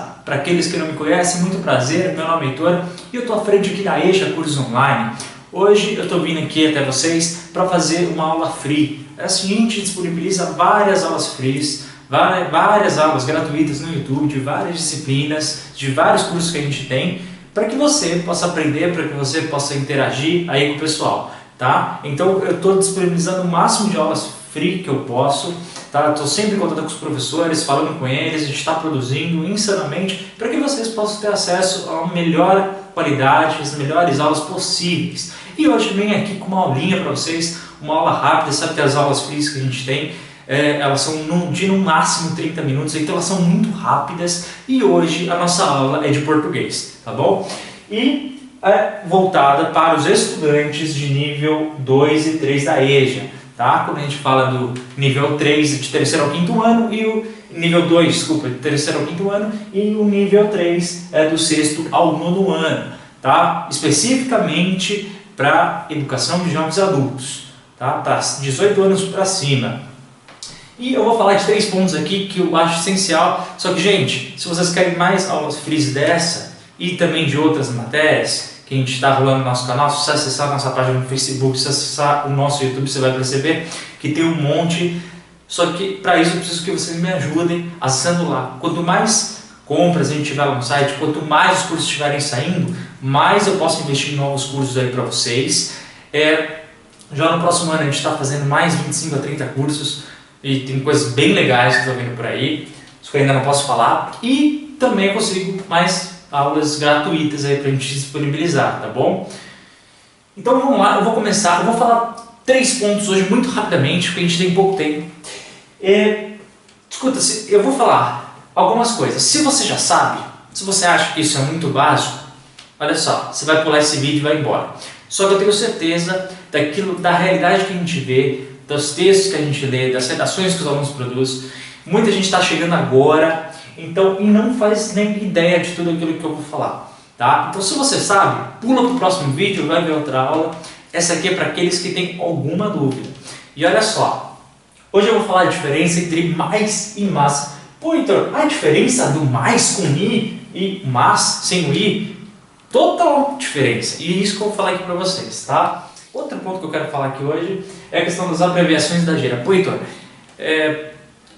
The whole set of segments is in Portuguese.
Beleza? Para aqueles que não me conhecem, muito prazer, meu nome é Heitor e eu estou à frente aqui da EJA Cursos Online. Hoje eu estou vindo aqui até vocês para fazer uma aula free. Assim, a gente disponibiliza várias aulas free, várias aulas gratuitas no YouTube, de várias disciplinas, de vários cursos que a gente tem, para que você possa aprender, para que você possa interagir aí com o pessoal, tá? Então eu estou disponibilizando o máximo de aulas free que eu posso, tá? Estou sempre em contato com os professores, falando com eles, a gente está produzindo insanamente para que vocês possam ter acesso a uma melhor qualidade, as melhores aulas possíveis. E hoje vem aqui com uma aulinha para vocês, uma aula rápida, sabe que as aulas free que a gente tem, elas são de no máximo 30 minutos, então elas são muito rápidas e hoje a nossa aula é de português, tá bom? E é voltada para os estudantes de nível 2 e 3 da EJA, tá? Quando a gente fala do nível 3 de terceiro ao quinto ano e o nível 2, desculpa, de terceiro ao quinto ano e o nível 3 é do sexto ao nono ano, tá? Especificamente para educação de jovens adultos, tá? Para 18 anos para cima. E eu vou falar de 3 pontos aqui que eu acho essencial. Só que, gente, se vocês querem mais aulas free dessa e também de outras matérias que a gente está rolando no nosso canal, se você acessar a nossa página no Facebook, se você acessar o nosso YouTube, você vai perceber que tem um monte. Só que para isso eu preciso que vocês me ajudem acessando lá. Quanto mais compras a gente tiver lá no site, quanto mais os cursos estiverem saindo, mais eu posso investir em novos cursos aí para vocês. Já no próximo ano a gente está fazendo mais 25 a 30 cursos. E tem coisas bem legais que estão vindo por aí, isso que eu ainda não posso falar. E também eu consigo mais aulas gratuitas aí para a gente disponibilizar, tá bom? Então vamos lá, eu vou começar, eu vou falar 3 pontos hoje muito rapidamente, porque a gente tem pouco tempo. Escuta, eu vou falar algumas coisas. Se você já sabe, se você acha que isso é muito básico, olha só, você vai pular esse vídeo e vai embora. Só que eu tenho certeza da realidade que a gente vê, dos textos que a gente lê, das redações que os alunos produzem. Muita gente está chegando agora, então, e não faz nem ideia de tudo aquilo que eu vou falar, tá? Então, se você sabe, pula para o próximo vídeo, vai ver outra aula. Essa aqui é para aqueles que têm alguma dúvida. E olha só, hoje eu vou falar a diferença entre mais e mas. Pô, Heitor, a diferença do mais com i e mas sem o i, total diferença. E isso que eu vou falar aqui para vocês, tá? Outro ponto que eu quero falar aqui hoje é a questão das abreviações da gíria. Pô, Heitor,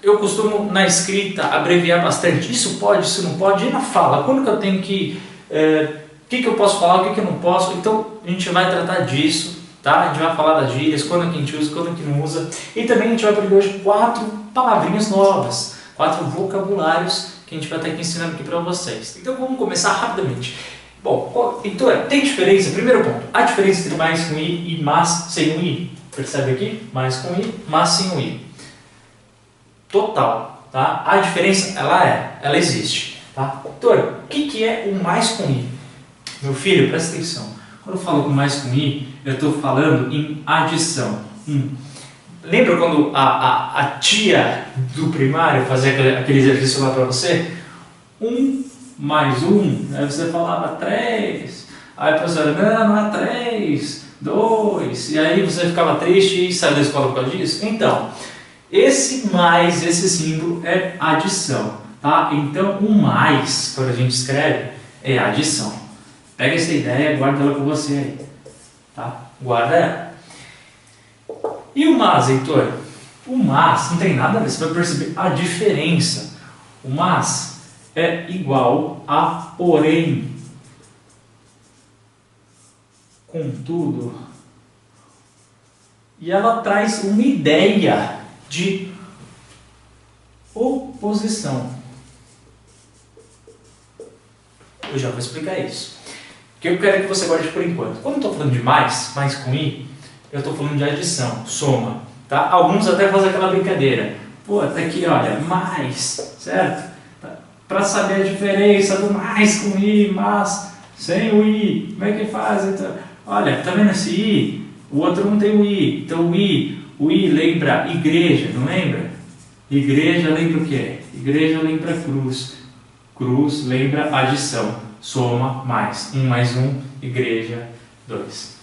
eu costumo na escrita abreviar bastante. Isso pode, isso não pode? E na fala? Quando que eu tenho que... o que eu posso falar, o que eu não posso? Então a gente vai tratar disso, tá? A gente vai falar das gírias, quando que a gente usa, quando que não usa. E também a gente vai aprender hoje 4 palavrinhas novas, 4 vocabulários que a gente vai estar aqui ensinando aqui para vocês. Então vamos começar rapidamente. Bom, então tem diferença, primeiro ponto, a diferença entre mais com i e mas sem o i. Percebe aqui? Mais com i, mas sem o i. Total, tá? A diferença, ela existe, tá? Heitor, o que é o mais com i? Meu filho, presta atenção. Quando eu falo com mais com i, eu estou falando em adição. Lembra quando a tia do primário fazia aquele exercício lá para você? 1 mais 1, aí você falava 3, aí a professora, não é 3, 2, e aí você ficava triste e saiu da escola por causa disso? Então, esse mais, esse símbolo é adição, tá? Então, o mais, quando a gente escreve, é adição. Pega essa ideia e guarda ela com você aí, tá? Guarda ela. E o mas, Heitor? O mas não tem nada a ver, você vai perceber a diferença. O mas é igual a porém, contudo, e ela traz uma ideia de oposição. Eu já vou explicar isso. O que eu quero que você guarde por enquanto. Quando eu estou falando de mais com i, eu estou falando de adição, soma, tá? Alguns até fazem aquela brincadeira. Pô, tá aqui, olha, mais, certo? Para saber a diferença do mais com i, mas sem o i, como é que faz? Então, olha, tá vendo esse i? O outro não tem o i, então o i lembra igreja, não lembra? Igreja lembra o quê? Igreja lembra cruz, cruz lembra adição, soma mais, 1 mais 1, igreja, 2.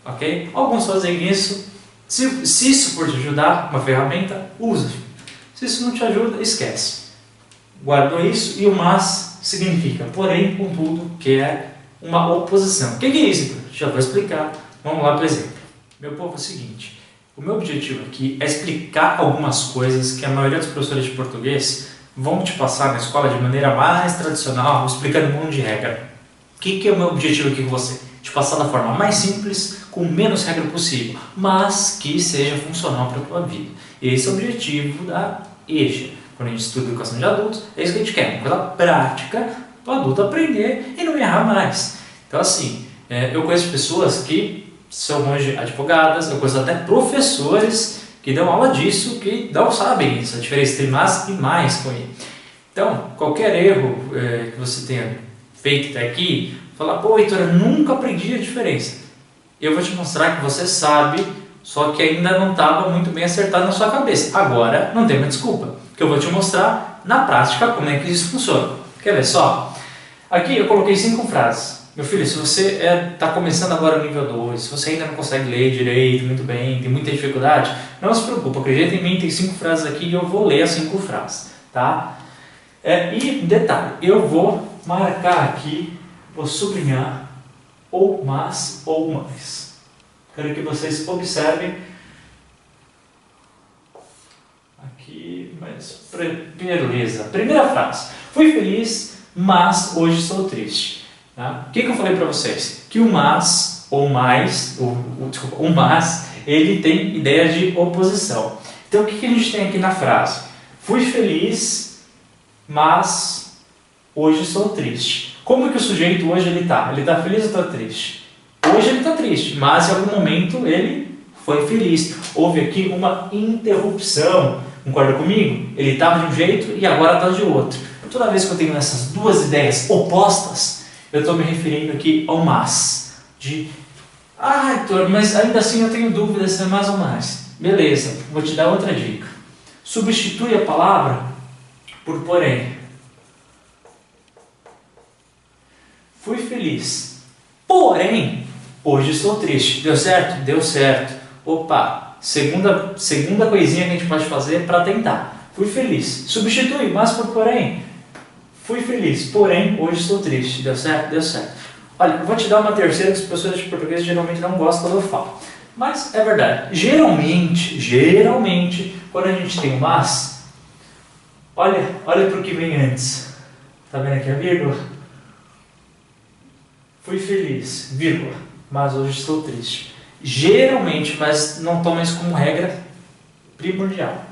Ok? Alguns fazem isso, se isso for te ajudar, uma ferramenta, usa. Se isso não te ajuda, esquece. Guardou isso? E o mas significa porém, contudo, que é uma oposição. O que é isso? Já vou explicar. Vamos lá para o exemplo. Meu povo, é o seguinte. O meu objetivo aqui é explicar algumas coisas que a maioria dos professores de português vão te passar na escola de maneira mais tradicional, explicando um monte de regra. O que é o meu objetivo aqui com você? Te passar da forma mais simples, com menos regra possível, mas que seja funcional para a tua vida. Esse é o objetivo da EJA. Quando a gente estuda educação de adultos, é isso que a gente quer, uma coisa prática para o adulto aprender e não errar mais. Então assim, eu conheço pessoas que são hoje advogadas, eu conheço até professores que dão aula disso, que não sabem isso, a diferença entre mas e mais com ele. Então, qualquer erro que você tenha feito até aqui, falar, pô, Heitor, eu nunca aprendi a diferença. Eu vou te mostrar que você sabe, só que ainda não estava muito bem acertado na sua cabeça. Agora, não tem uma desculpa, que eu vou te mostrar na prática como é que isso funciona. Quer ver só? Aqui eu coloquei 5 frases. Meu filho, se você está começando agora no nível 2, se você ainda não consegue ler direito, muito bem, tem muita dificuldade, não se preocupe, acredita em mim, tem 5 frases aqui e eu vou ler as 5 frases, tá? E detalhe, eu vou marcar aqui, vou sublinhar ou mas ou mais. Quero que vocês observem aqui, mas beleza. Primeira frase, fui feliz, mas hoje estou triste. Tá? O que eu falei para vocês? Que o mas ou mais, o mas, ele tem ideia de oposição. Então o que a gente tem aqui na frase? Fui feliz, mas hoje estou triste. Como que o sujeito hoje ele está? Ele está feliz ou está triste? Hoje ele está triste, mas em algum momento ele foi feliz. Houve aqui uma interrupção. Concorda comigo? Ele estava de um jeito e agora está de outro. Toda vez que eu tenho essas duas ideias opostas, eu estou me referindo aqui ao mas. Heitor, mas ainda assim eu tenho dúvida se é mais ou mais. Beleza, vou te dar outra dica. Substitui a palavra por porém. Fui feliz, porém, hoje estou triste. Deu certo? Deu certo. Opa, segunda coisinha que a gente pode fazer para tentar. Fui feliz. Substitui, mas por porém. Fui feliz, porém, hoje estou triste. Deu certo? Deu certo. Olha, eu vou te dar uma terceira que as pessoas de português geralmente não gostam quando eu falo. Mas é verdade. Geralmente, quando a gente tem um mas, olha para o que vem antes. Tá vendo aqui a vírgula? Fui feliz, vírgula, mas hoje estou triste. Geralmente, mas não toma isso como regra primordial.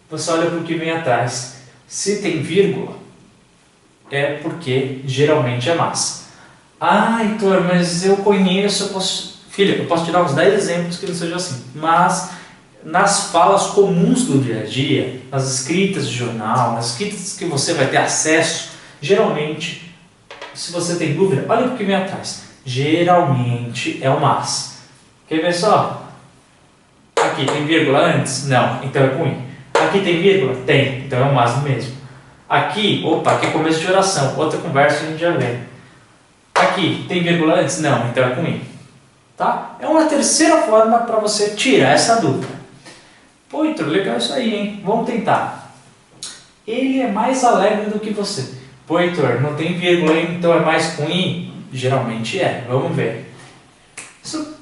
Você olha para o que vem atrás. Se tem vírgula, é porque geralmente é mas. Heitor, mas eu conheço, eu posso te dar uns 10 exemplos que não sejam assim. Mas nas falas comuns do dia a dia, nas escritas de jornal, nas escritas que você vai ter acesso, geralmente, se você tem dúvida, olha para o que vem atrás. Geralmente é o mas. Quer ver só? Aqui tem vírgula antes? Não, então é com i. Aqui tem vírgula? Tem, então é o mas mesmo. Aqui é começo de oração, outra conversa a gente já vê. Aqui tem vírgula antes? Não, então é com i. Tá? É uma terceira forma para você tirar essa dúvida. Pô, Heitor, legal isso aí, hein? Vamos tentar. Ele é mais alegre do que você. Pô, Heitor, não tem vírgula, então é mais com i? Geralmente é. Vamos ver. Isso,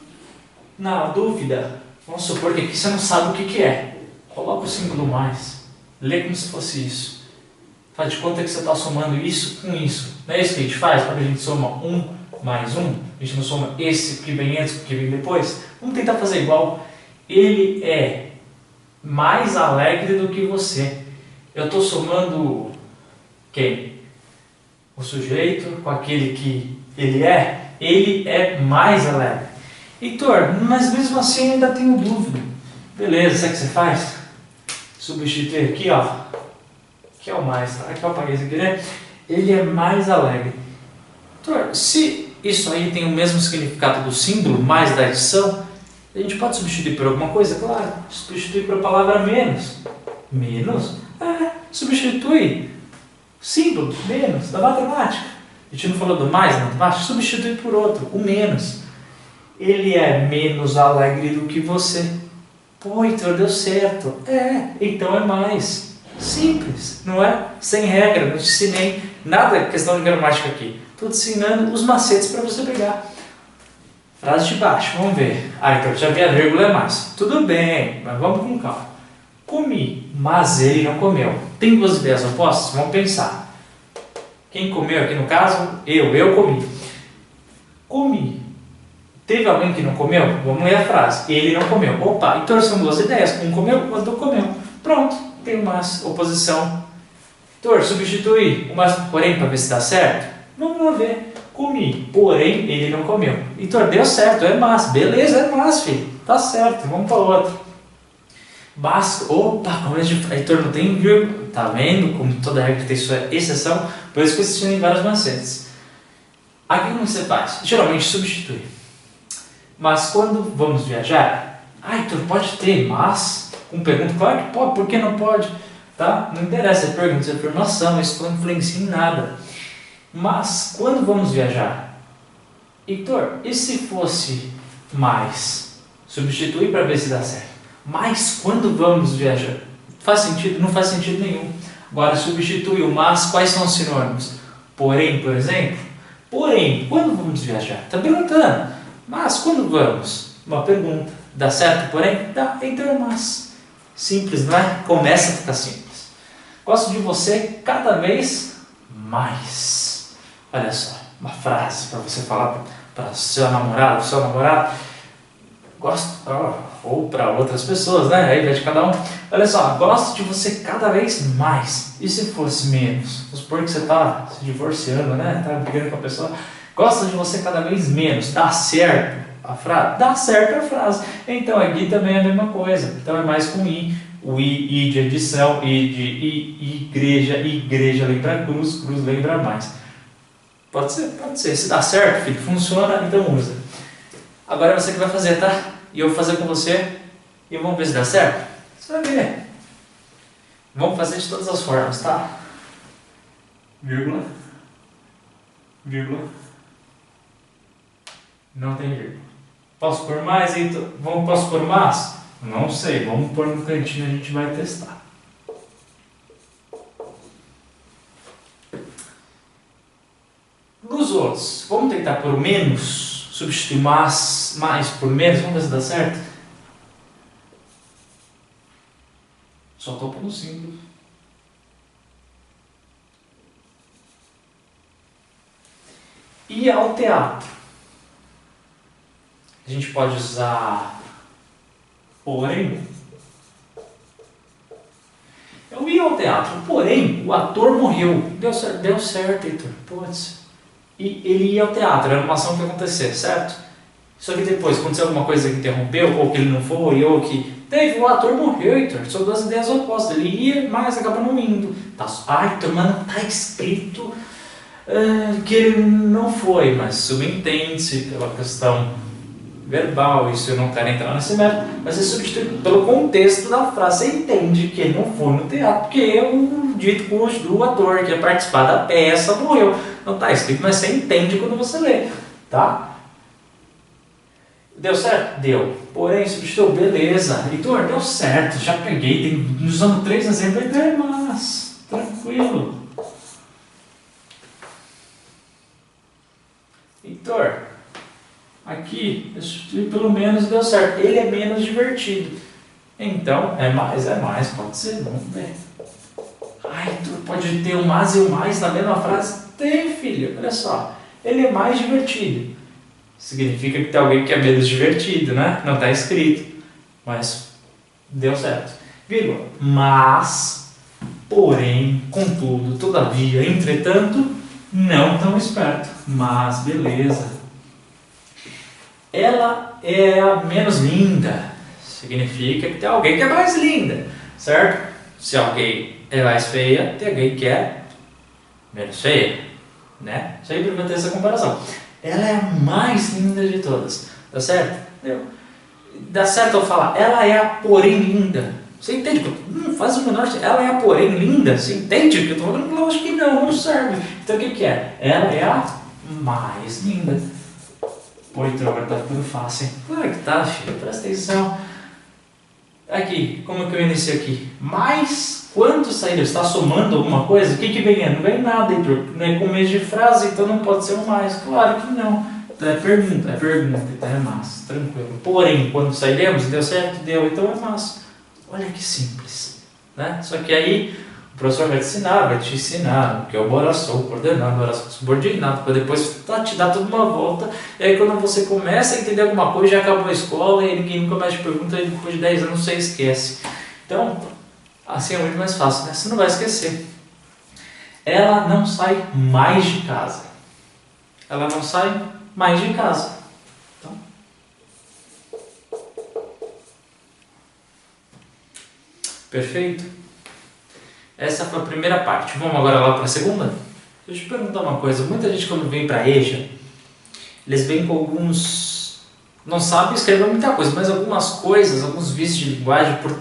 na dúvida, vamos supor que aqui você não sabe o que é. Coloca o símbolo mais. Lê como se fosse isso. Faz de conta que você está somando isso com isso. Não é isso que a gente faz? Quando a gente soma 1 mais 1, a gente não soma esse que vem antes com o que vem depois. Vamos tentar fazer igual. Ele é mais alegre do que você. Eu estou somando quem? O sujeito com aquele que ele é mais alegre. Heitor, mas mesmo assim eu ainda tenho dúvida. Beleza, sabe o que você faz? Substituir aqui, ó. Que é o mais, tá? Aqui eu apaguei isso aqui, né? Ele é mais alegre. Heitor, se isso aí tem o mesmo significado do símbolo, mais da adição, a gente pode substituir por alguma coisa? Claro, substituir por a palavra menos. Menos? Substitui símbolo, menos, da matemática. A gente não falou do mais na matemática? Substitui por outro, o menos. Ele é menos alegre do que você. Pô, Heitor, deu certo. Então é mais. Simples, não é? Sem regra, não te ensinei nada questão de gramática aqui. Estou te ensinando os macetes para você pegar. Frase de baixo, vamos ver. Ah, então já vi a vírgula é mais. Tudo bem, mas vamos com calma. Comi, mas ele não comeu. Tem duas ideias opostas? Vamos pensar. Quem comeu aqui no caso? Eu comi. Comi. Teve alguém que não comeu? Vamos ler a frase. Ele não comeu. Opa, então são duas ideias. Um comeu, o outro comeu. Pronto, tem uma oposição. Heitor, substitui o mas porém para ver se dá certo? Vamos ver. Comi, porém ele não comeu. Heitor, deu certo, é mas. Beleza, é mas, filho. Tá certo, vamos para outro. Mas, opa, como Heitor não tem vírgula. Tá vendo? Como toda regra tem sua exceção, por isso que eu assisti em vários macetes. Aqui como você faz? Geralmente substitui. Mas quando vamos viajar, Heitor, pode ter mas? Com pergunta, claro que pode, por que não pode? Tá? Não interessa, é pergunta, é afirmação, isso não influencia em nada. Mas quando vamos viajar, Heitor, e se fosse mais? Substitui para ver se dá certo. Mas quando vamos viajar? Faz sentido? Não faz sentido nenhum. Agora substitui o mas, quais são os sinônimos? Porém, por exemplo, porém, quando vamos viajar? Está perguntando, mas quando vamos? Uma pergunta. Dá certo, porém? Dá, então é mas. Simples, não é? Começa a ficar simples. Gosto de você cada vez mais. Olha só, uma frase para você falar para seu namorado. Gosto, ou para outras pessoas, né? Aí vai de cada um. Olha só, gosto de você cada vez mais. E se fosse menos? Vamos supor que você está se divorciando, né? Está brigando com a pessoa. Gosto de você cada vez menos. Dá certo a frase? Dá certo a frase. Então aqui também é a mesma coisa. Então é mais com i. O i de adição, i de igreja lembra cruz lembra mais. Pode ser. Se dá certo, filho, funciona, então usa. Agora é você que vai fazer, tá? E eu vou fazer com você e vamos ver se dá certo? Você vai ver. Vamos fazer de todas as formas, tá? Vírgula. Não tem vírgula. Posso pôr mais? Então, posso pôr mais? Não sei. Vamos pôr no cantinho, a gente vai testar. Dos outros, vamos tentar pôr menos? Substituir mais por menos, vamos ver se dá certo. Só estou pondo símbolo. Ir ao teatro. A gente pode usar porém. Eu ia ao teatro, porém o ator morreu. Deu certo, Heitor. Pode ser. E ele ia ao teatro, era uma ação que ia acontecer, certo? Só que depois aconteceu alguma coisa que interrompeu, ou que ele não foi, ou que teve, o ator morreu, Heitor. São duas ideias opostas. Ele ia, mas acaba não indo. Heitor, mas não está escrito que ele não foi, mas subentende-se pela questão verbal, isso eu não quero entrar nesse mérito, mas você substitui pelo contexto da frase, você entende que ele não foi no teatro, porque o dito cujo ator que ia participar da peça morreu. Não está escrito, mas você entende quando você lê, tá? Deu certo? Deu. Porém, substituiu, beleza. Heitor, deu certo, já peguei, usando 3 exemplos, mas tranquilo. Heitor, aqui, eu substituí pelo menos, deu certo. Ele é menos divertido. Então, é mais, pode ser, vamos ver. Heitor, pode ter um mas e um mais na mesma frase? Tem, filho, olha só. Ele é mais divertido. Significa que tem alguém que é menos divertido, né? Não está escrito, mas deu certo. Vírgula. Mas, porém, contudo, todavia, entretanto, não tão esperto. Mas, beleza. Ela é a menos linda. Significa que tem alguém que é mais linda, certo? Se alguém é mais feia, tem alguém que é menos feia, né? Sempre vai ter essa comparação. Ela é a mais linda de todas, tá certo? Dá certo eu falar, ela é a porém linda. Você entende? Não faz o menor sentido. Ela é a porém linda. Você entende o que eu estou falando? Eu acho que não serve. Então o que é? Ela é a mais linda. Pô, então agora tá ficando fácil, hein? Claro que tá, filho. Presta atenção. Aqui, como é que eu inicio aqui? Mais Quantos saíram? Está somando alguma coisa? O que vem? Não vem nada, Heitor. Não é começo de frase, então não pode ser um mais. Claro que não. Então é pergunta, então é massa, tranquilo. Porém, quando sairemos, deu certo? Deu, então é massa. Olha que simples, né? Só que aí o professor vai te ensinar o que é o oração coordenado, oração subordinado, para depois te dar tudo uma volta. E aí quando você começa a entender alguma coisa, já acabou a escola e ninguém nunca mais te pergunta, e depois de 10 anos você esquece. Então, assim é muito mais fácil, né? Você não vai esquecer. Ela não sai mais de casa. Ela não sai mais de casa. Então, perfeito? Essa foi a primeira parte. Vamos agora lá para a segunda? Deixa eu te perguntar uma coisa. Muita gente quando vem para a EJA, eles vêm com alguns... Não sabem escrever muita coisa, mas algumas coisas, alguns vícios de linguagem, por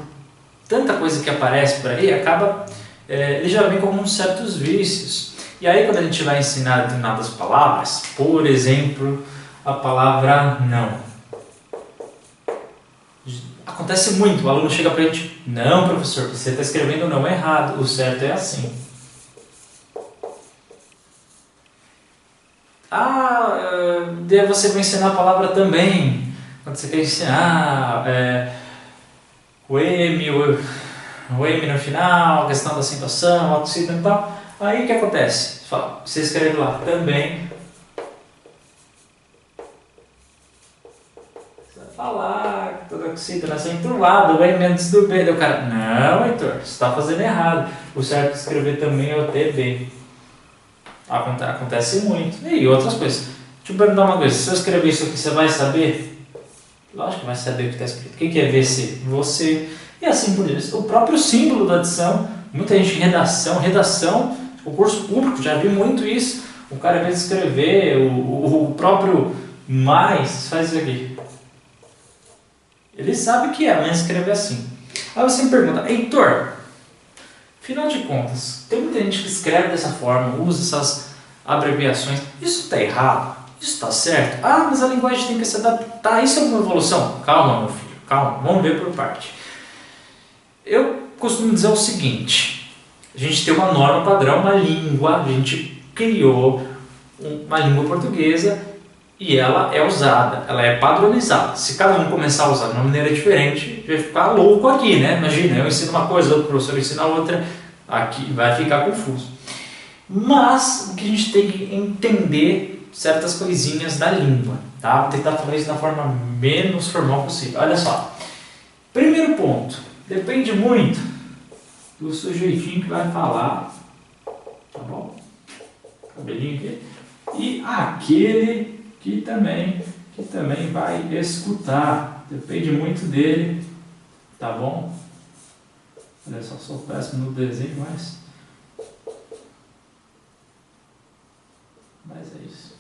tanta coisa que aparece por aí, acaba... ele já vem com alguns certos vícios. E aí quando a gente vai ensinar determinadas palavras, por exemplo, a palavra não. Acontece muito, o aluno chega para a gente, não professor, você está escrevendo não errado, o certo é assim. Daí você vai ensinar a palavra também, quando você quer ensinar o M no final, a questão da acentuação, o oxítono e tal, aí o que acontece? Você escreve lá também, você vai falar que toda oxítono acentuado, o M antes do B, daí o cara, não Heitor, você está fazendo errado, o certo é escrever também é o TB. Acontece muito, e outras coisas. Deixa eu perguntar uma coisa, se eu escrever isso aqui, você vai saber? Lógico que vai saber o que está escrito. O que é VC? Você. E assim por diante. O próprio símbolo da adição, muita gente em redação, o curso público, já vi muito isso. O cara, ao invés de escrever o próprio mais, faz isso aqui. Ele sabe que é, mas escreve assim. Aí você me pergunta, Heitor, afinal de contas, tem muita gente que escreve dessa forma, usa essas abreviações. Isso está errado? Isso está certo? Mas a linguagem tem que se adaptar. Isso é uma evolução? Calma, meu filho, calma. Vamos ver por parte. Eu costumo dizer o seguinte. A gente tem uma norma padrão, uma língua. A gente criou uma língua portuguesa e ela é usada, ela é padronizada. Se cada um começar a usar de uma maneira diferente, vai ficar louco aqui, né? Imagina, eu ensino uma coisa, outro professor ensina outra. Aqui vai ficar confuso. Mas o que a gente tem que entender certas coisinhas da língua, tá? Vou tentar falar isso da forma menos formal possível. Olha só, primeiro ponto, depende muito do sujeitinho que vai falar, tá bom? Cabelinho aqui. E aquele que também vai escutar, depende muito dele, tá bom? Olha só, sou péssimo no desenho, mas é isso.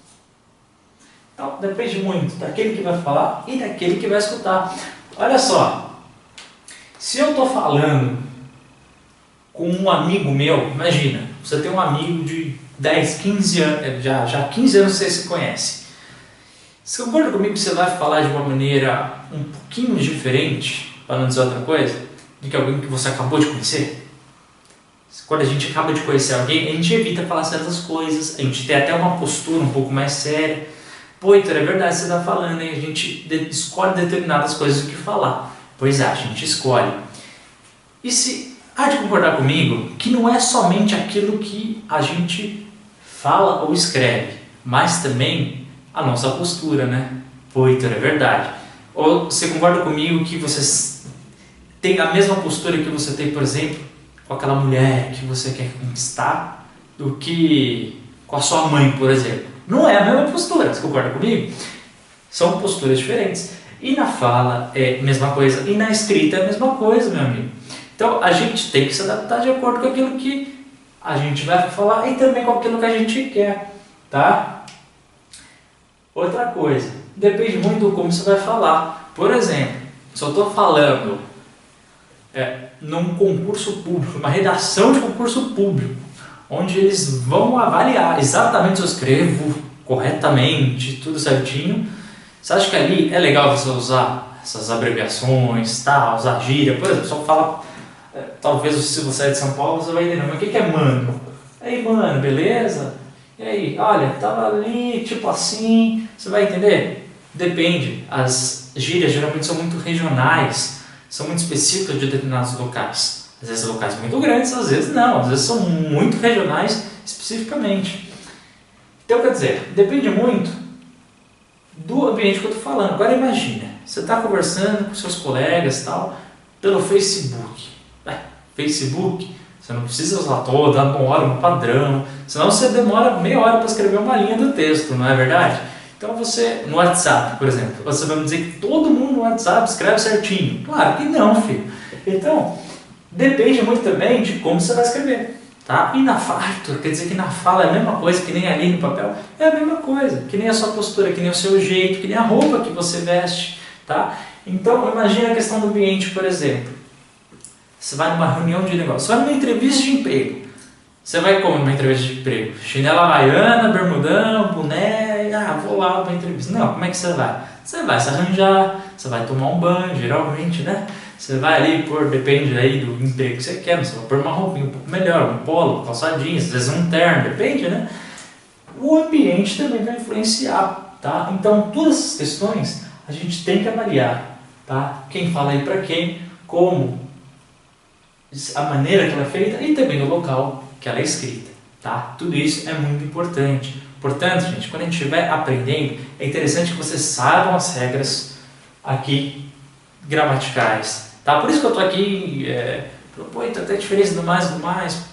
Então, depende muito daquele que vai falar e daquele que vai escutar. Olha só, se eu estou falando com um amigo meu, imagina, você tem um amigo de 10, 15 anos, já 15 anos você se conhece. Você concorda comigo que você vai falar de uma maneira um pouquinho diferente, para não dizer outra coisa, do que alguém que você acabou de conhecer? Quando a gente acaba de conhecer alguém, a gente evita falar certas coisas, a gente tem até uma postura um pouco mais séria. Pô, Heitor, é verdade, você está falando, hein? A gente escolhe determinadas coisas do que falar. Pois é, a gente escolhe. E se há de concordar comigo que não é somente aquilo que a gente fala ou escreve, mas também a nossa postura, né? Pô, Heitor, é verdade. Ou você concorda comigo que você tem a mesma postura que você tem, por exemplo, com aquela mulher que você quer conquistar, do que com a sua mãe, por exemplo? Não é a mesma postura, você concorda comigo? São posturas diferentes. E na fala é a mesma coisa, e na escrita é a mesma coisa, meu amigo. Então a gente tem que se adaptar de acordo com aquilo que a gente vai falar e também com aquilo que a gente quer, tá? Outra coisa, depende muito do como você vai falar. Por exemplo, se eu estou falando num concurso público, uma redação de concurso público, onde eles vão avaliar exatamente se eu escrevo corretamente, tudo certinho. Você acha que ali é legal você usar essas abreviações, tá? Usar gíria? Por exemplo, só fala Talvez se você é de São Paulo, você vai entender, mas o que é mano? Aí, mano, beleza? E aí, olha, tava ali, tipo assim, você vai entender? Depende, as gírias geralmente são muito regionais, são muito específicas de determinados locais. Às vezes locais muito grandes, às vezes não, às vezes são muito regionais especificamente. Então, quer dizer, depende muito do ambiente que eu estou falando. Agora imagina, você está conversando com seus colegas e tal, pelo Facebook. Facebook, você não precisa usar toda uma hora, um padrão, senão você demora meia hora para escrever uma linha do texto, não é verdade? Então você, no WhatsApp, por exemplo, você vai me dizer que todo mundo no WhatsApp escreve certinho. Claro que não, filho. Então, depende muito também de como você vai escrever. Tá? E na fala, quer dizer que na fala é a mesma coisa, que nem ali no papel, é a mesma coisa, que nem a sua postura, que nem o seu jeito, que nem a roupa que você veste. Tá? Então, imagina a questão do ambiente, por exemplo. Você vai numa reunião de negócio, você vai numa entrevista de emprego. Você vai como numa entrevista de emprego? Chinela havaiana, bermudão, boné, vou lá para entrevista. Não, como é que você vai? Você vai se arranjar, você vai tomar um banho, geralmente, né? Você vai ali depende aí do emprego que você quer, você vai pôr uma roupinha um pouco melhor, um polo, calça jeans, às vezes um terno, depende, né? O ambiente também vai influenciar, tá? Então, todas essas questões a gente tem que avaliar, tá? Quem fala aí para quem, como, a maneira que ela é feita e também o local que ela é escrita, tá? Tudo isso é muito importante. Portanto, gente, quando a gente estiver aprendendo, é interessante que vocês saibam as regras aqui gramaticais, tá? Por isso que eu estou aqui propondo até diferença do mais,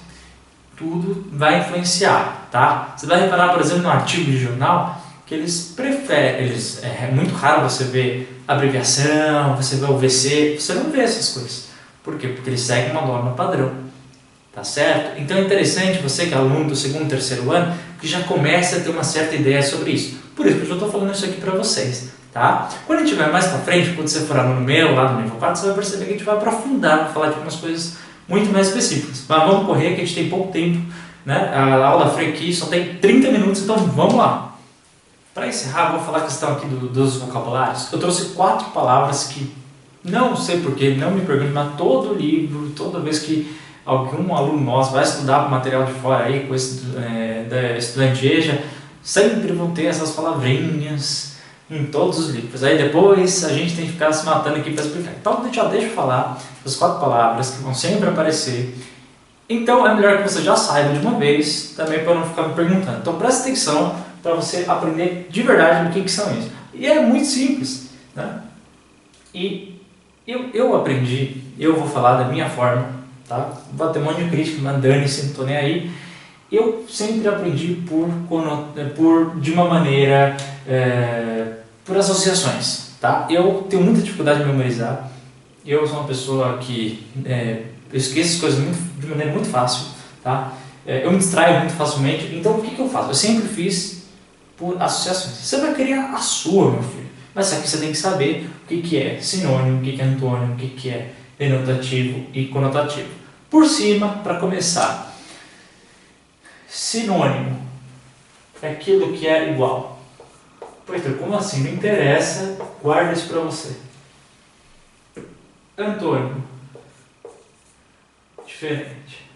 tudo vai influenciar, tá? Você vai reparar, por exemplo, no artigo de jornal, que eles preferem, é muito raro você ver abreviação, você vê o VC, você não vê essas coisas. Por quê? Porque eles seguem uma norma padrão, tá certo? Então é interessante você que é aluno do segundo, terceiro ano, que já comece a ter uma certa ideia sobre isso. Por isso que eu já estou falando isso aqui para vocês, tá? Quando a gente vai mais para frente, quando você for aluno meu, lá no nível 4, você vai perceber que a gente vai aprofundar, vai falar de algumas coisas muito mais específicas. Mas vamos correr, que a gente tem pouco tempo, né? A aula free aqui só tem 30 minutos, então vamos lá. Para encerrar, vou falar a questão aqui dos vocabulários. Eu trouxe 4 palavras que, não sei porquê, não me pergunte, mas todo livro, toda vez que algum aluno nosso vai estudar material de fora aí, com da estudante EJA, sempre vão ter essas palavrinhas em todos os livros. Aí depois a gente tem que ficar se matando aqui para explicar. Então já deixa eu falar as 4 palavras que vão sempre aparecer. Então é melhor que você já saiba de uma vez, também para não ficar me perguntando. Então presta atenção para você aprender de verdade o que são isso. E é muito simples, né? E eu aprendi, eu vou falar da minha forma, tá? Vou ter um monte de crítica, mas dane-se, não estou nem aí. Eu sempre aprendi de uma maneira, por associações, tá? Eu tenho muita dificuldade de memorizar. Eu sou uma pessoa que eu esqueço as coisas de maneira muito fácil, tá? Eu me distraio muito facilmente, então o que eu faço? Eu sempre fiz por associações. Você vai criar a sua, meu filho. Mas aqui você tem que saber o que é sinônimo, o que é antônimo, o que é denotativo e conotativo. Por cima, para começar, sinônimo é aquilo que é igual. Pedro, como assim? Não interessa, guarda isso para você. Antônimo, diferente.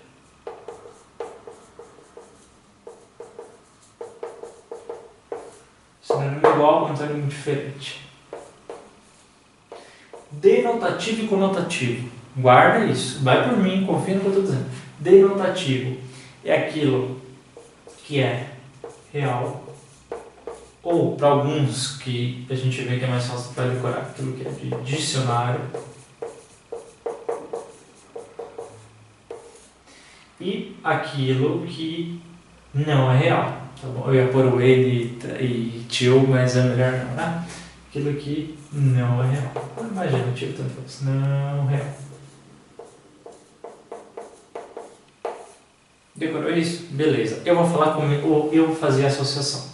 Sinônimo igual, antônimo diferente. Denotativo e conotativo. Guarda isso. Vai por mim, confia no que eu estou dizendo. Denotativo é aquilo que é real. Ou, para alguns que a gente vê que é mais fácil para decorar, aquilo que é de dicionário. E aquilo que não é real. Tá bom? Eu ia pôr o ele e tio, mas é melhor não, né? Aquilo que não é real. Imagina, tio, tanto faz. Não é real. Decorou isso? Beleza. Eu vou falar como eu vou fazer a associação.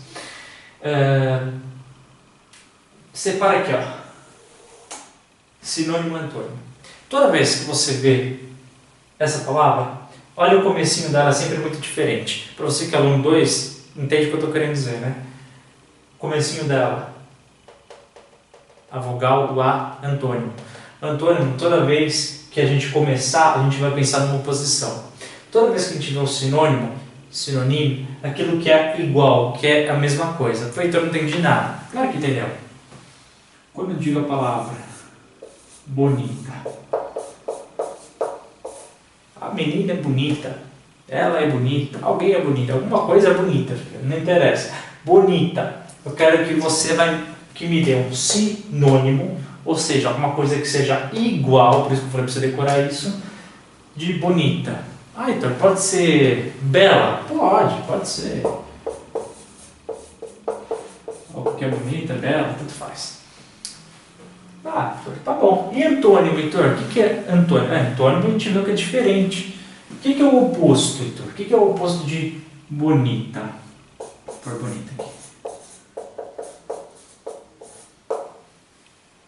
Separa aqui, ó. Sinônimo antônimo. Toda vez que você vê essa palavra, olha o comecinho dela, sempre muito diferente. Para você que é aluno 2, entende o que eu estou querendo dizer, né? Comecinho dela, a vogal do A, antônimo. Antônimo, toda vez que a gente começar, a gente vai pensar numa oposição. Toda vez que a gente vê um sinônimo, aquilo que é igual, que é a mesma coisa. Então eu não entendi nada. Claro que entendeu. Quando eu digo a palavra bonita, a menina é bonita, ela é bonita, alguém é bonita, alguma coisa é bonita, não interessa. Bonita. Eu quero que você que me dê um sinônimo, ou seja, alguma coisa que seja igual, por isso que eu falei para você decorar isso, de bonita. Então pode ser bela? Pode ser. Porque é bonita, bela, tanto faz. Tá bom. E antônimo, Heitor? O que é antônimo? Antônimo a gente viu que é diferente. O que é o oposto, Heitor? O que é o oposto de bonita? Vou pôr bonita aqui. O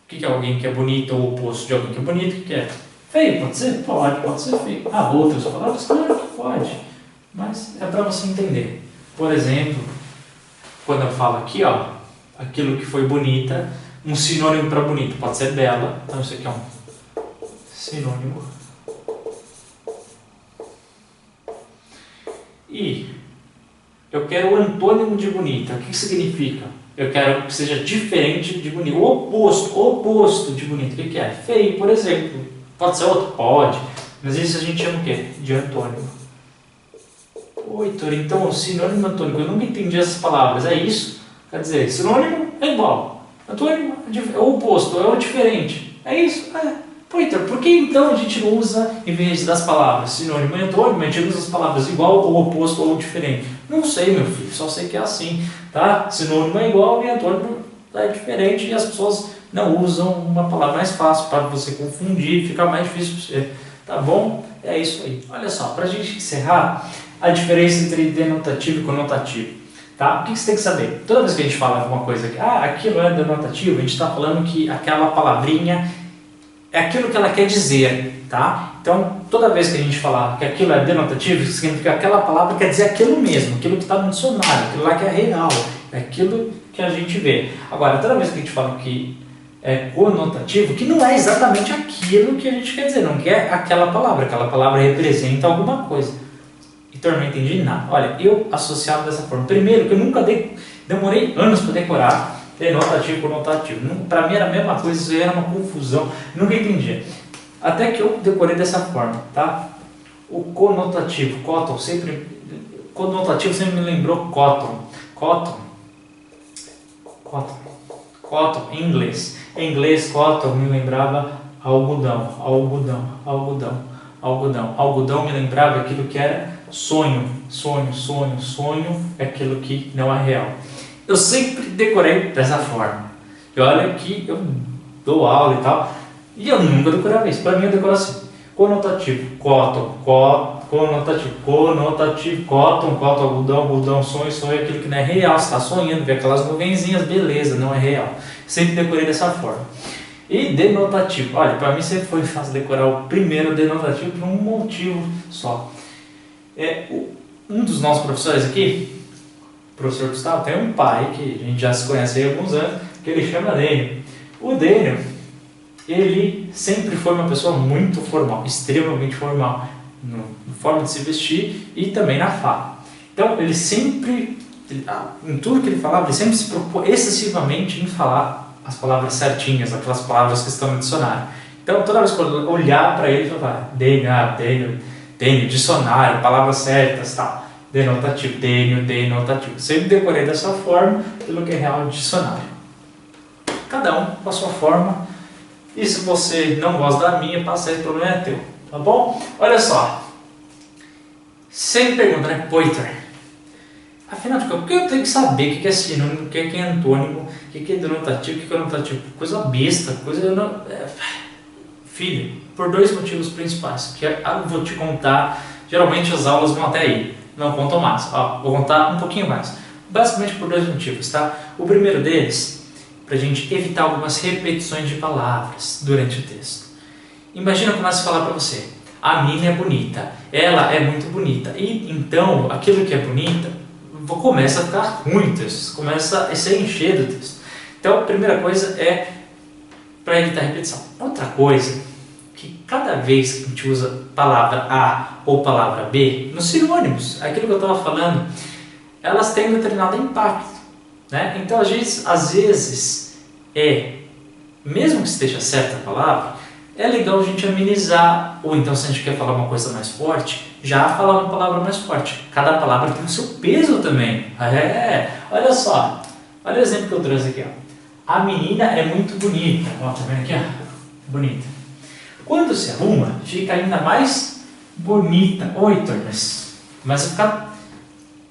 que é alguém que é bonito ou o oposto de alguém que é bonito? O que é? Feio, pode ser? Pode ser feio. Outras palavras? Claro que pode. Mas é para você entender. Por exemplo, quando eu falo aqui, aquilo que foi bonita, um sinônimo para bonito pode ser bela. Então isso aqui é um sinônimo. E eu quero o antônimo de bonita. O que significa? Eu quero que seja diferente de bonito. O oposto de bonito. O que é? Feio, por exemplo. Pode ser outro? Pode. Mas isso a gente chama o quê? De antônimo. Heitor, então sinônimo e antônimo. Eu nunca entendi essas palavras. É isso? Quer dizer, sinônimo é igual. Antônimo é o oposto, é o diferente. É isso? Heitor, por que então a gente não usa, em vez das palavras sinônimo e antônimo, a gente usa as palavras igual, ou oposto, ou diferente? Não sei, meu filho, só sei que é assim, tá? Sinônimo é igual e antônimo é diferente e as pessoas não usam uma palavra mais fácil para você confundir, fica mais difícil para você, tá bom? É isso aí. Olha só, para a gente encerrar, a diferença entre denotativo e conotativo. Tá? O que você tem que saber? Toda vez que a gente fala alguma coisa que aquilo é denotativo, a gente está falando que aquela palavrinha é aquilo que ela quer dizer, tá? Então, toda vez que a gente falar que aquilo é denotativo, significa que aquela palavra quer dizer aquilo mesmo, aquilo que está no dicionário, aquilo lá que é real, é aquilo que a gente vê. Agora, toda vez que a gente fala que é conotativo, que não é exatamente aquilo que a gente quer dizer, não quer aquela palavra representa alguma coisa. Então, não entendi nada. Olha, eu associava dessa forma. Primeiro, que eu nunca demorei anos para decorar denotativo e conotativo. Para mim era a mesma coisa, isso aí era uma confusão, nunca entendia. Até que eu decorei dessa forma, tá? O conotativo, conotativo sempre me lembrou cotton, em inglês. Em inglês, cotton me lembrava algodão. Algodão me lembrava aquilo que era sonho é aquilo que não é real. Eu sempre decorei dessa forma. E olha que eu dou aula e tal, e eu nunca decorava isso. Para mim eu decoro assim: conotativo, cotton, algodão, sonho é aquilo que não é real. Você está sonhando, vê aquelas nuvenzinhas, beleza, não é real. Sempre decorei dessa forma. E denotativo, olha, para mim sempre foi fácil decorar o primeiro denotativo por um motivo só. Um dos nossos professores aqui, o professor Gustavo, tem um pai que a gente já se conhece há alguns anos, que ele chama Dênio. O Dênio, ele sempre foi uma pessoa muito formal, extremamente formal, na forma de se vestir e também na fala. Então, ele sempre, em tudo que ele falava, ele sempre se preocupou excessivamente em falar as palavras certinhas, aquelas palavras que estão no dicionário. Então, toda vez que eu olhar para ele, eu falava: Dênio, dicionário, palavras certas, tal. Denotativo, denotativo. Sempre decorei dessa forma, pelo que é real dicionário. Cada um com a sua forma. E se você não gosta da minha, passa aí, o problema é teu. Tá bom? Olha só. Sempre pergunta, né? Heitor, afinal de contas, por que eu tenho que saber o que é sinônimo, o que é antônimo, o que é denotativo, o que é conotativo? Coisa besta, Filho, por dois motivos principais, que eu vou te contar. Geralmente as aulas vão até aí, não contam mais. Vou contar um pouquinho mais. Basicamente por dois motivos, tá? O primeiro deles, para a gente evitar algumas repetições de palavras durante o texto. Imagina que eu começo a falar para você: a menina é bonita, ela é muito bonita. E então, aquilo que é bonita, começa a ficar ruim o texto, começa a se encher do texto. Então, a primeira coisa é para evitar repetição. Outra coisa, que cada vez que a gente usa palavra A ou palavra B, nos sinônimos, aquilo que eu estava falando, elas têm um determinado impacto, né? Então, às vezes, mesmo que esteja certa a palavra, é legal a gente amenizar, ou então se a gente quer falar uma coisa mais forte, já falar uma palavra mais forte. Cada palavra tem o seu peso também. Olha só, olha o exemplo que eu trouxe aqui. Ó. A menina é muito bonita. Ó, tá vendo aqui? Ó? Bonita. Quando se arruma, fica ainda mais bonita. Oi, Heitor, mas vai ficar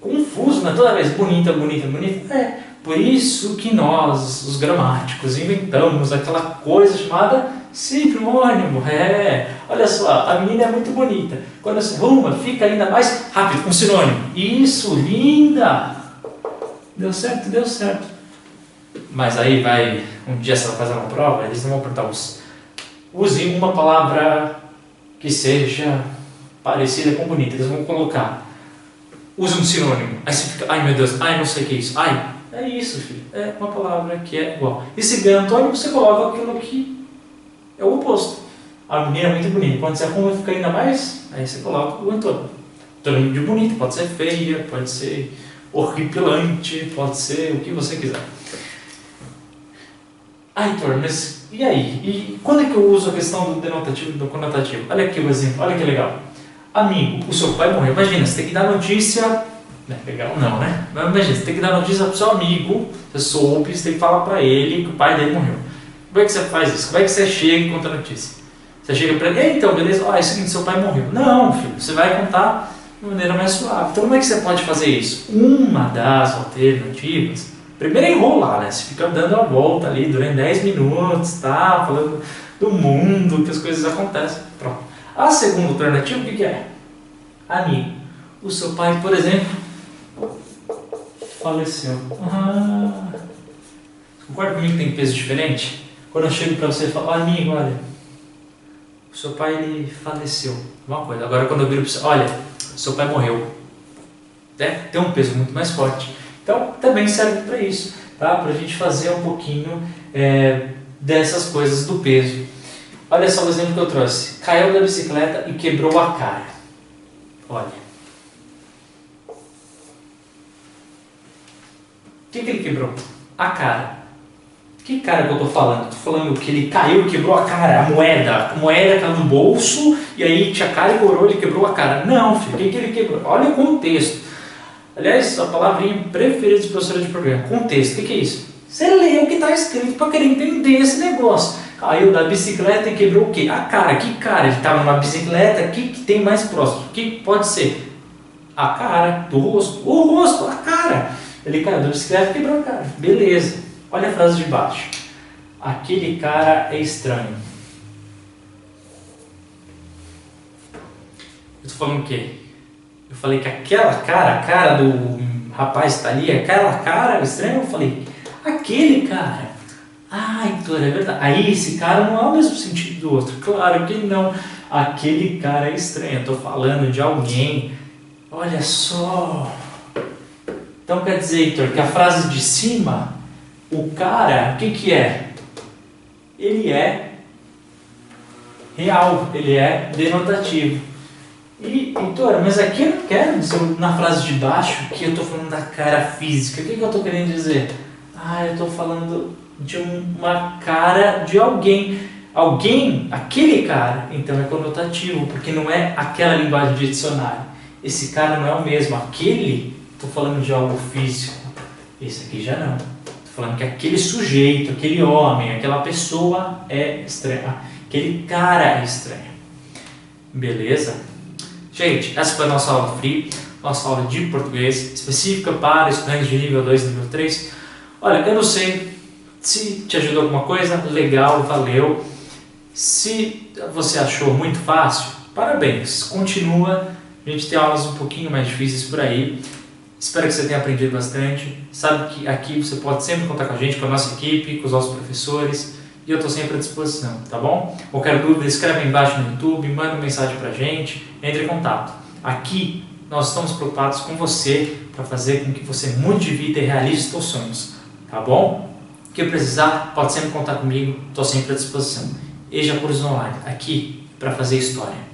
confuso, né? Toda vez bonita, bonita, bonita. Por isso que nós, os gramáticos, inventamos aquela coisa chamada sinônimo. Olha só, a menina é muito bonita. Quando se arruma, fica ainda mais rápido. Um sinônimo. Isso, linda. Deu certo, deu certo. Mas aí um dia você vai fazer uma prova, eles não vão perguntar use uma palavra que seja parecida com bonita. Eles vão colocar, use um sinônimo. Aí você fica, ai meu Deus, ai não sei o que é isso. Ai, é isso, filho. É uma palavra que é igual. E se ganha antônimo, você coloca aquilo que é o oposto. A menina é muito bonita. Quando você arruma, fica ainda mais, aí você coloca o antônimo. Antônimo de bonita, pode ser feia, pode ser horripilante, pode ser o que você quiser. Heitor, mas e aí? E quando é que eu uso a questão do denotativo e do conotativo? Olha aqui o exemplo, olha que legal. Amigo, o seu pai morreu. Imagina, você tem que dar notícia. Legal não, né? Mas imagina, você tem que dar notícia pro seu amigo, você soube, você tem que falar pra ele que o pai dele morreu. Como é que você faz isso? Como é que você chega e conta a notícia? Você chega pra ele, então, beleza? É o seguinte, seu pai morreu. Não, filho, você vai contar de maneira mais suave. Então, como é que você pode fazer isso? Uma das alternativas. Primeiro é enrolar, né? Você fica dando a volta ali durante 10 minutos, tá? Falando do mundo, que as coisas acontecem. Pronto. A segunda alternativa, o que é? Amigo, o seu pai, por exemplo, faleceu. Concorda comigo que tem peso diferente? Quando eu chego pra você e falo, amigo, olha, o seu pai ele faleceu. Uma coisa. Agora quando eu viro pra você, olha, seu pai morreu. Tem um peso muito mais forte. Então, também serve para isso, tá? Para a gente fazer um pouquinho dessas coisas do peso. Olha só o exemplo que eu trouxe. Caiu da bicicleta e quebrou a cara. Olha. O que ele quebrou? A cara. Que cara que eu estou falando? Estou falando que ele caiu e quebrou a cara. A moeda caiu no bolso e aí tinha cara e gorou, ele quebrou a cara. Não, filho, o que ele quebrou? Olha o contexto. Aliás, a palavrinha preferida de professora de português, contexto, o que é isso? Você lê o que está escrito para querer entender esse negócio. Caiu da bicicleta e quebrou o quê? A cara. Que cara? Ele estava numa bicicleta, o que tem mais próximo? O que pode ser? A cara do rosto. O rosto, a cara. Ele caiu da bicicleta e quebrou a cara. Beleza. Olha a frase de baixo. Aquele cara é estranho. Eu estou falando o quê? Eu falei que aquela cara, a cara do rapaz que está ali, aquela cara estranha, eu falei, aquele cara. Então é verdade. Aí esse cara não é o mesmo sentido do outro. Claro que não. Aquele cara é estranho. Eu estou falando de alguém. Olha só. Então quer dizer, Heitor, que a frase de cima, o cara, o que é? Ele é real, ele é denotativo. E, Heitor, mas aqui eu não quero dizer na frase de baixo que eu estou falando da cara física. O que eu estou querendo dizer? Eu estou falando de uma cara de alguém. Alguém, aquele cara, então é conotativo, porque não é aquela linguagem de dicionário. Esse cara não é o mesmo. Aquele, estou falando de algo físico. Esse aqui já não. Estou falando que aquele sujeito, aquele homem, aquela pessoa é estranha. Aquele cara é estranho. Beleza? Gente, essa foi a nossa aula free, nossa aula de português, específica para estudantes de nível 2 e nível 3. Olha, eu não sei se te ajudou alguma coisa, legal, valeu. Se você achou muito fácil, parabéns, continua. A gente tem aulas um pouquinho mais difíceis por aí. Espero que você tenha aprendido bastante. Sabe que aqui você pode sempre contar com a gente, com a nossa equipe, com os nossos professores. E eu estou sempre à disposição, tá bom? Qualquer dúvida, escreve aí embaixo no YouTube, manda uma mensagem pra gente, entre em contato. Aqui, nós estamos preocupados com você para fazer com que você mude de vida e realize seus sonhos, tá bom? O que precisar, pode sempre contar comigo, estou sempre à disposição. EJA Cursos Online, aqui, para fazer história.